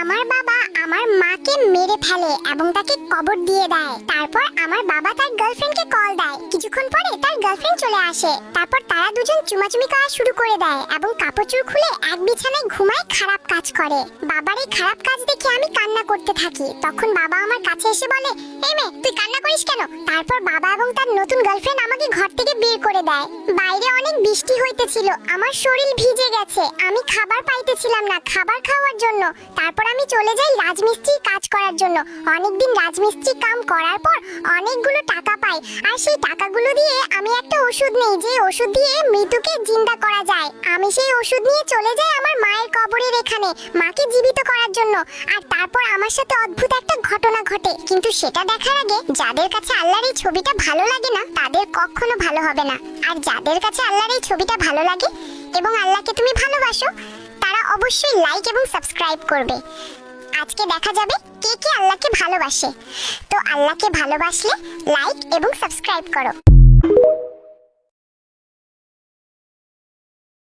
আমার বাবা আমার মাকে মেরে ফেলে এবং তাকে কবর দিয়ে দেয়। তারপর আমার বাবা তার গার্লফ্রেন্ডকে কল দেয়। কিছুক্ষণ পরে তার গার্লফ্রেন্ড চলে আসে। তারপর তারা দুজন চুমাচুমি করা শুরু করে দেয় এবং কাপড় চোপড় খুলে এক বিছানায় ঘুমায় খারাপ কাজ করে। বাবার এই খারাপ কাজ দেখে আমি কান্না করতে থাকি। তখন বাবা আমার কাছে এসে বলে, এই মেয়ে তুই কান্না করিস কেন? তারপর বাবা এবং তার নতুন গার্লফ্রেন্ড আমাকে ঘর থেকে বের করে দেয়। বাইরে অনেক বৃষ্টি হইতেছিল, আমার শরীর ভিজে গেছে, আমি খাবার পাইতেছিলাম না খাবার খাওয়ার জন্য। তারপর আমি চলে যাই রাজমিস্ত্রির কাজ করার জন্য। অনেকদিন রাজমিস্ত্রি কাম করার পর অনেকগুলো টাকা পাই, আর সেই টাকাগুলো দিয়ে আমি একটা ওষুধ নেই, যে ওষুধ দিয়ে মৃতকে জিন্দা করা যায়। আমি সেই ওষুধ নিয়ে চলে যাই আমার মায়ের কবরের এখানে মাকে জীবিত করার জন্য। আর তারপর আমার সাথে অদ্ভুত একটা ঘটনা ঘটে, কিন্তু সেটা দেখার আগে যাদের কাছে আল্লাহর এই ছবিটা ভালো লাগে না তাদের কখনো ভালো হবে না। আর যাদের কাছে আল্লাহর এই ছবিটা ভালো লাগে এবং আল্লাহকে তুমি ভালোবাসো, তারা অবশ্যই লাইক এবং সাবস্ক্রাইব করবে। আজকে দেখা যাবে কে কে আল্লাহকে ভালোবাসে। তো আল্লাহকে ভালোবাসলে লাইক এবং সাবস্ক্রাইব করো।